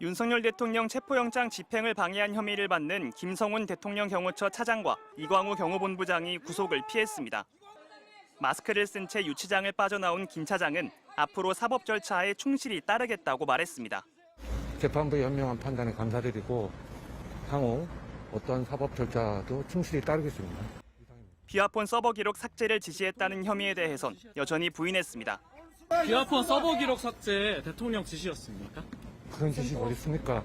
윤석열 대통령 체포영장 집행을 방해한 혐의를 받는 김성훈 대통령 경호처 차장과 이광우 경호본부장이 구속을 피했습니다. 마스크를 쓴 채 유치장을 빠져나온 김 차장은 앞으로 사법 절차에 충실히 따르겠다고 말했습니다. 재판부의 현명한 판단에 감사드리고 향후 어떠한 사법 절차도 충실히 따르겠습니다. 비화폰 서버 기록 삭제를 지시했다는 혐의에 대해선 여전히 부인했습니다. 비화폰 서버 기록 삭제 대통령 지시였습니까? 그런 지시가 어디 있습니까?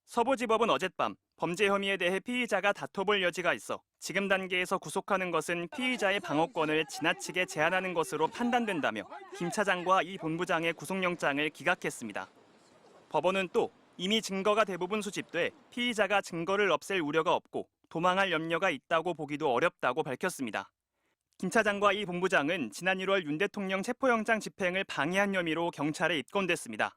서부지법은 어젯밤 범죄 혐의에 대해 피의자가 다퉈볼 여지가 있어 지금 단계에서 구속하는 것은 피의자의 방어권을 지나치게 제한하는 것으로 판단된다며 김 차장과 이 본부장의 구속영장을 기각했습니다. 법원은 또 이미 증거가 대부분 수집돼 피의자가 증거를 없앨 우려가 없고 도망할 염려가 있다고 보기도 어렵다고 밝혔습니다. 김 차장과 이 본부장은 지난 1월 윤 대통령 체포영장 집행을 방해한 혐의로 경찰에 입건됐습니다.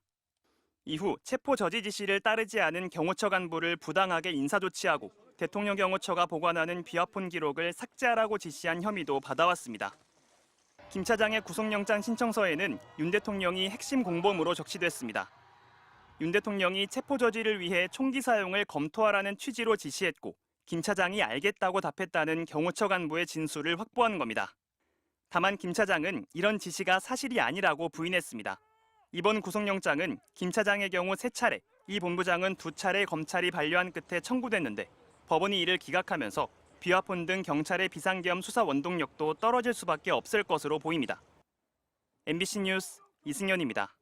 이후 체포 저지 지시를 따르지 않은 경호처 간부를 부당하게 인사조치하고 대통령 경호처가 보관하는 비화폰 기록을 삭제하라고 지시한 혐의도 받아왔습니다. 김 차장의 구속영장 신청서에는 윤 대통령이 핵심 공범으로 적시됐습니다. 윤 대통령이 체포 저지를 위해 총기 사용을 검토하라는 취지로 지시했고 김 차장이 알겠다고 답했다는 경호처 간부의 진술을 확보한 겁니다. 다만 김 차장은 이런 지시가 사실이 아니라고 부인했습니다. 이번 구속영장은 김 차장의 경우 3차례, 이 본부장은 2차례 검찰이 반려한 끝에 청구됐는데 법원이 이를 기각하면서 비화폰 등 경찰의 비상계엄 수사 원동력도 떨어질 수밖에 없을 것으로 보입니다. MBC 뉴스 이승현입니다.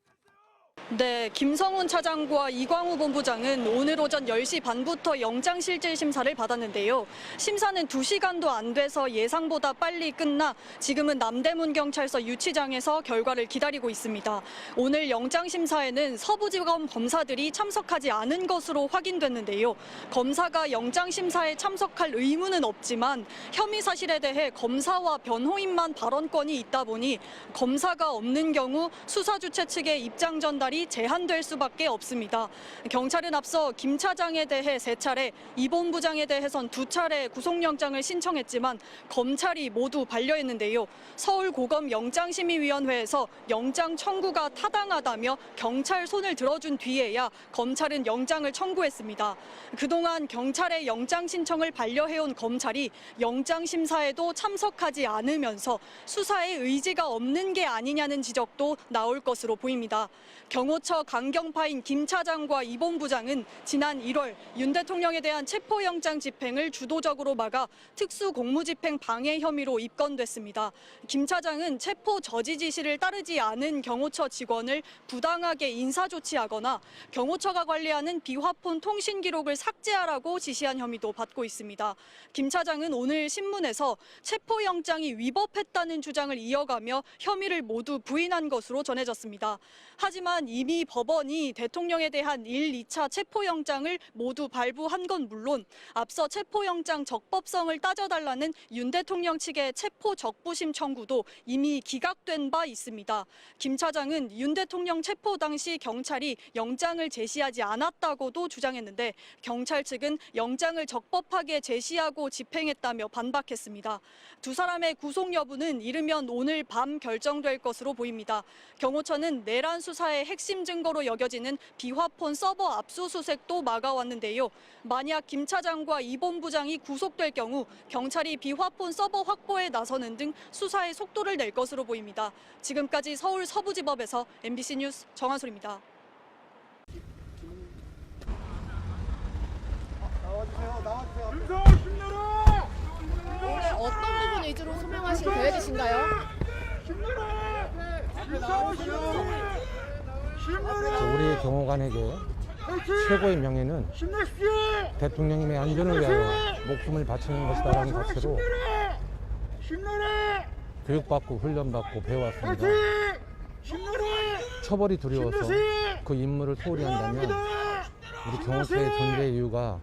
네, 김성훈 차장과 이광우 본부장은 오늘 오전 10시 반부터 영장실질 심사를 받았는데요. 심사는 2시간도 안 돼서 예상보다 빨리 끝나 지금은 남대문경찰서 유치장에서 결과를 기다리고 있습니다. 오늘 영장심사에는 서부지검 검사들이 참석하지 않은 것으로 확인됐는데요. 검사가 영장심사에 참석할 의무는 없지만 혐의 사실에 대해 검사와 변호인만 발언권이 있다 보니 검사가 없는 경우 수사 주체 측의 입장 전달이 제한될 수밖에 없습니다. 경찰은 앞서 김 차장에 대해 3차례, 이 본부장에 대해선 2차례 구속영장을 신청했지만 검찰이 모두 반려했는데요. 서울고검 영장심의위원회에서 영장 청구가 타당하다며 경찰 손을 들어준 뒤에야 검찰은 영장을 청구했습니다. 그동안 경찰의 영장 신청을 반려해온 검찰이 영장심사에도 참석하지 않으면서 수사에 의지가 없는 게 아니냐는 지적도 나올 것으로 보입니다. 경호처 강경파인 김 차장과 이 본부장은 지난 1월 윤 대통령에 대한 체포영장 집행을 주도적으로 막아 특수공무집행 방해 혐의로 입건됐습니다. 김 차장은 체포 저지 지시를 따르지 않은 경호처 직원을 부당하게 인사조치하거나 경호처가 관리하는 비화폰 통신 기록을 삭제하라고 지시한 혐의도 받고 있습니다. 김 차장은 오늘 신문에서 체포영장이 위법했다는 주장을 이어가며 혐의를 모두 부인한 것으로 전해졌습니다. 하지만 이미 법원이 대통령에 대한 1, 2차 체포영장을 모두 발부한 건 물론 앞서 체포영장 적법성을 따져달라는 윤 대통령 측의 체포 적부심 청구도 이미 기각된 바 있습니다. 김 차장은 윤 대통령 체포 당시 경찰이 영장을 제시하지 않았다고도 주장했는데 경찰 측은 영장을 적법하게 제시하고 집행했다며 반박했습니다. 두 사람의 구속 여부는 이르면 오늘 밤 결정될 것으로 보입니다. 경호처는 내란 수사의 핵심 증거로 여겨지는 비화폰 서버 압수수색도 막아왔는데요. 만약 김 차장과 이 본부장이 구속될 경우 경찰이 비화폰 서버 확보에 나서는 등 수사의 속도를 낼 것으로 보입니다. 지금까지 서울 서부지법에서 MBC 뉴스 정한솔입니다. 나와주세요. 오늘 어떤 부분 위주로 소명하실 계획이신가요? 우리 경호관에게 최고의 명예는 대통령님의 안전을 위하여 목숨을 바치는 것이다라는 가치로 교육받고 훈련받고 배워왔습니다. 처벌이 두려워서 그 임무를 소홀히 한다면 우리 경호처의 존재 이유가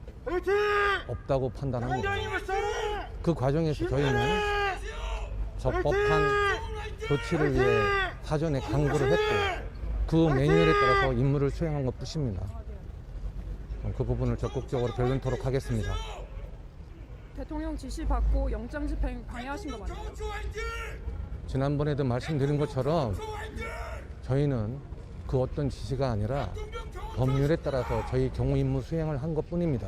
없다고 판단합니다. 그 과정에서 저희는 적법한 조치를 위해 사전에 강구를 했고 그 매뉴얼에 따라서 임무를 수행한 것 뿐입니다. 그 부분을 적극적으로 결론토록 하겠습니다. 대통령 지시 받고 영장 집행 방해하신 거 맞나요? 지난번에도 말씀드린 것처럼 저희는 그 어떤 지시가 아니라 법률에 따라서 저희 경우 임무 수행을 한 것뿐입니다.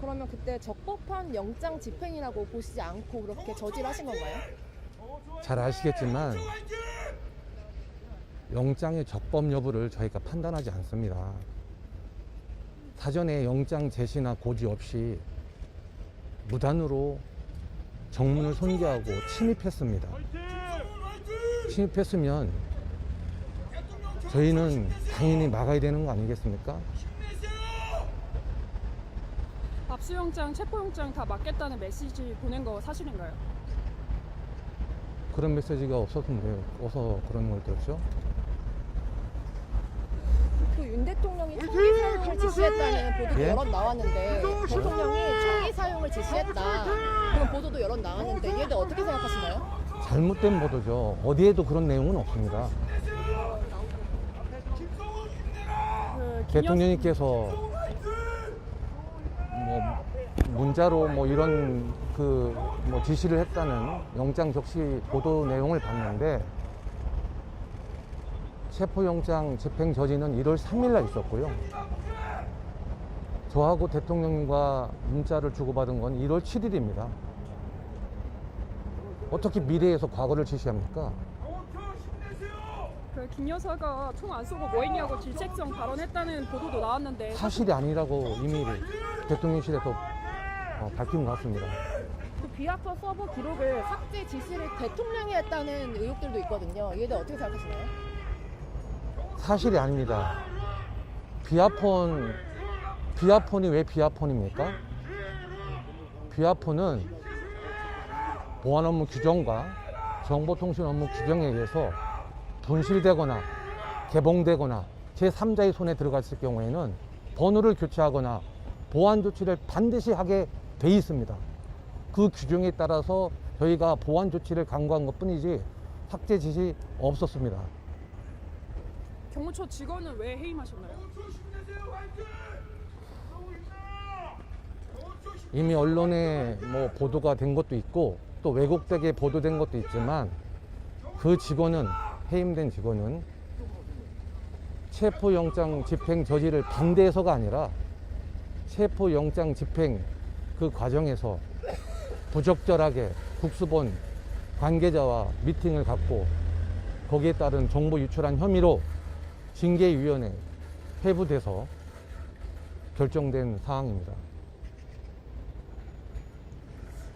그러면 그때 적법한 영장 집행이라고 보시지 않고 그렇게 저질하신 건가요? 잘 아시겠지만 영장의 적법 여부를 저희가 판단하지 않습니다. 사전에 영장 제시나 고지 없이 무단으로 정문을 손괴하고 침입했습니다. 침입했으면 저희는 당연히 막아야 되는 거 아니겠습니까? 압수영장, 체포영장 다 맞겠다는 메시지 보낸 거 사실인가요? 그런 메시지가 없었는데 어서 그런 걸 들었죠? 또 윤 대통령이 총기 사용을 지시했다는 보도도 예? 여러 나왔는데 대통령이 총기 사용을 지시했다 그런 보도도 여러 나왔는데 이에 대해 어떻게 생각하시나요? 잘못된 보도죠. 어디에도 그런 내용은 없습니다. 대통령님께서 뭐 문자로 뭐 이런 뭐 지시를 했다는 영장 적시 보도 내용을 봤는데 체포영장 집행 저지는 1월 3일 날 있었고요. 저하고 대통령님과 문자를 주고받은 건 1월 7일입니다. 어떻게 미래에서 과거를 지시합니까? 김 여사가 총 안 쏘고 뭐 했냐고 질책성 발언했다는 보도도 나왔는데 사실이 아니라고 이미 대통령실에서 밝힌 것 같습니다. 그 비아폰 서버 기록을 삭제 지시를 대통령이 했다는 의혹들도 있거든요. 이에 대해 어떻게 생각하시나요? 사실이 아닙니다. 비아폰이 왜 비아폰입니까? 비아폰은 보안 업무 규정과 정보통신 업무 규정에 의해서 분실되거나 개봉되거나 제3자의 손에 들어갔을 경우에는 번호를 교체하거나 보안 조치를 반드시 하게 돼 있습니다. 그 규정에 따라서 저희가 보안 조치를 강구한 것 뿐이지 삭제 지시 없었습니다. 경호처 직원은 왜 해임하셨나요? 이미 언론에 뭐 보도가 된 것도 있고 또 왜곡되게 보도된 것도 있지만 그 직원은 해임된 직원은 체포영장 집행 저지를 반대해서가 아니라 체포영장 집행 그 과정에서 부적절하게 국수본 관계자와 미팅을 갖고 거기에 따른 정보 유출한 혐의로 징계위원회 회부돼서 결정된 사항입니다.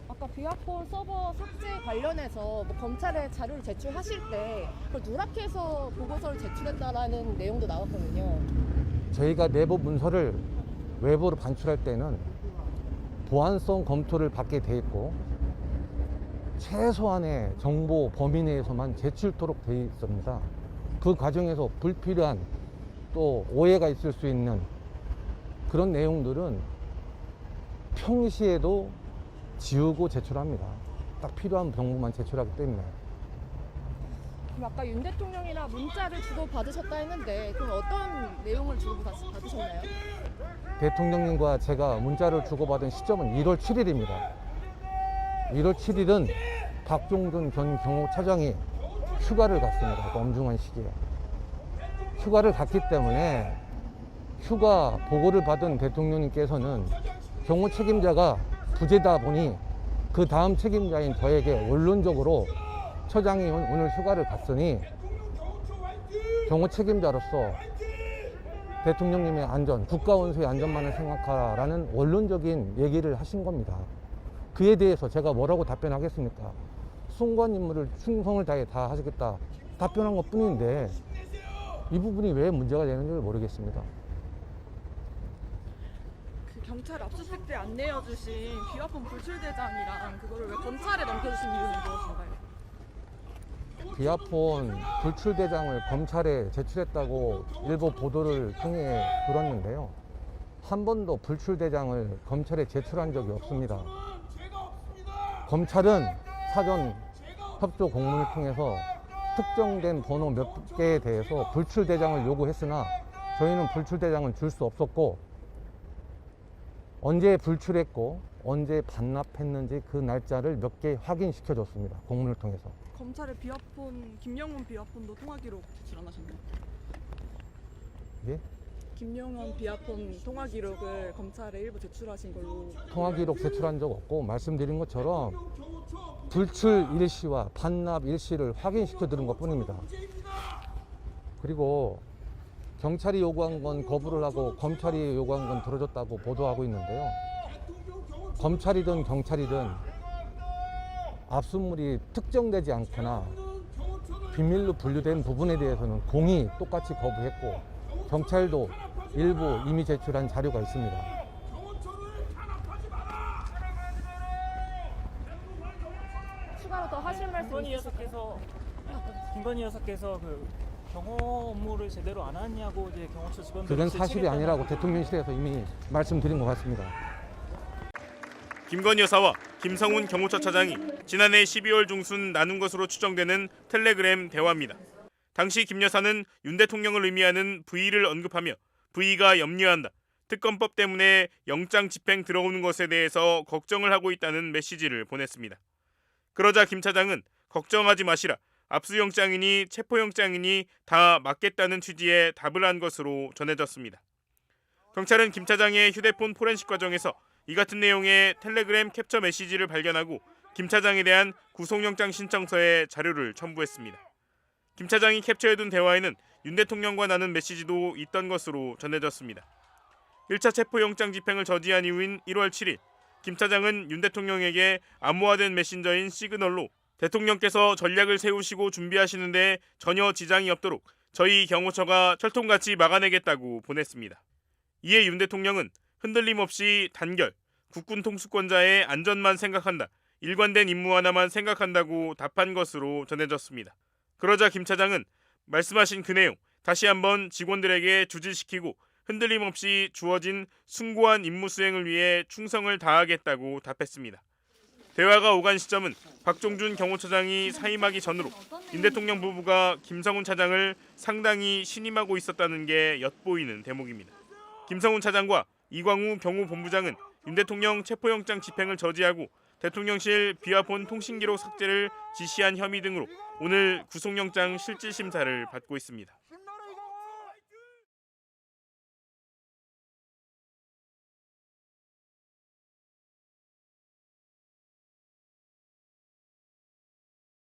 아까 비아폰 서버 삭제 관련해서 뭐 검찰에 자료를 제출하실 때 그걸 누락해서 보고서를 제출했다라는 내용도 나왔거든요. 저희가 내부 문서를 외부로 반출할 때는 보안성 검토를 받게 돼 있고 최소한의 정보 범위 내에서만 제출토록 돼 있습니다. 그 과정에서 불필요한 또 오해가 있을 수 있는 그런 내용들은 평시에도 지우고 제출합니다. 딱 필요한 정보만 제출하기 때문에. 그럼 아까 윤 대통령이랑 문자를 주고 받으셨다 했는데 그럼 어떤 내용을 주고 받으셨나요? 대통령님과 제가 문자를 주고받은 시점은 1월 7일입니다. 1월 7일은 박종준 전 경호차장이 휴가를 갔습니다. 엄중한 시기에. 휴가를 갔기 때문에 휴가 보고를 받은 대통령님께서는 경호 책임자가 부재다 보니 그 다음 책임자인 저에게 원론적으로 처장이 오늘 휴가를 갔으니 경호 책임자로서 대통령님의 안전, 국가 원수의 안전만을 생각하라는 원론적인 얘기를 하신 겁니다. 그에 대해서 제가 뭐라고 답변하겠습니까? 순간 임무를 충성을 다해 다 하시겠다 답변한 것 뿐인데 이 부분이 왜 문제가 되는지 모르겠습니다. 그 경찰 압수수색 때 안 내어주신 비화폰 불출대장이랑 그거를 왜 검찰에 넘겨주신 이유는 무엇인가요? 비아폰 불출대장을 검찰에 제출했다고 일부 보도를 통해 들었는데요. 한 번도 불출대장을 검찰에 제출한 적이 없습니다. 검찰은 사전 협조 공문을 통해서 특정된 번호 몇 개에 대해서 불출대장을 요구했으나 저희는 불출대장은 줄 수 없었고 언제 불출했고 언제 반납했는지 그 날짜를 몇 개 확인시켜 줬습니다. 공문을 통해서. 검찰의 비화폰, 김영훈 비화폰도 통화 기록 제출 안 하셨나요? 예? 김용현 비아폰 통화 기록을 검찰에 일부 제출하신 걸로. 통화 기록 제출한 적 없고 말씀드린 것처럼 불출 일시와 반납 일시를 확인시켜 드린 것뿐입니다. 그리고 경찰이 요구한 건 거부를 하고 검찰이 요구한 건 들어줬다고 보도하고 있는데요. 검찰이든 경찰이든 압수물이 특정되지 않거나 비밀로 분류된 부분에 대해서는 공히 똑같이 거부했고 경찰도 일부 이미 제출한 자료가 있습니다. 추가로 더 하실 말씀 김건희 여사께서 그 경호 업무를 제대로 안 하냐고 이제 경호처 직원들 그건 사실이 아니라고 대통령실에서 이미 말씀드린 것 같습니다. 김건희 여사와 김성훈 경호처 차장이 지난해 12월 중순 나눈 것으로 추정되는 텔레그램 대화입니다. 당시 김 여사는 윤 대통령을 의미하는 V를 언급하며 V가 염려한다. 특검법 때문에 영장 집행 들어오는 것에 대해서 걱정을 하고 있다는 메시지를 보냈습니다. 그러자 김 차장은 걱정하지 마시라. 압수영장이니 체포영장이니 다 맞겠다는 취지의 답을 한 것으로 전해졌습니다. 경찰은 김 차장의 휴대폰 포렌식 과정에서 이 같은 내용의 텔레그램 캡처 메시지를 발견하고 김 차장에 대한 구속영장 신청서에 자료를 첨부했습니다. 김 차장이 캡처해둔 대화에는 윤 대통령과 나눈 메시지도 있던 것으로 전해졌습니다. 1차 체포영장 집행을 저지한 이후인 1월 7일 김 차장은 윤 대통령에게 암호화된 메신저인 시그널로 대통령께서 전략을 세우시고 준비하시는데 전혀 지장이 없도록 저희 경호처가 철통같이 막아내겠다고 보냈습니다. 이에 윤 대통령은 흔들림 없이 단결, 국군 통수권자의 안전만 생각한다, 일관된 임무 하나만 생각한다고 답한 것으로 전해졌습니다. 그러자 김 차장은 말씀하신 그 내용 다시 한번 직원들에게 주지시키고 흔들림 없이 주어진 숭고한 임무 수행을 위해 충성을 다하겠다고 답했습니다. 대화가 오간 시점은 박종준 경호처장이 사임하기 전으로 윤 대통령 부부가 김성훈 차장을 상당히 신임하고 있었다는 게 엿보이는 대목입니다. 김성훈 차장과 이광우 경호본부장은 윤 대통령 체포영장 집행을 저지하고 대통령실 비화폰 통신기록 삭제를 지시한 혐의 등으로 오늘 구속영장 실질심사를 받고 있습니다.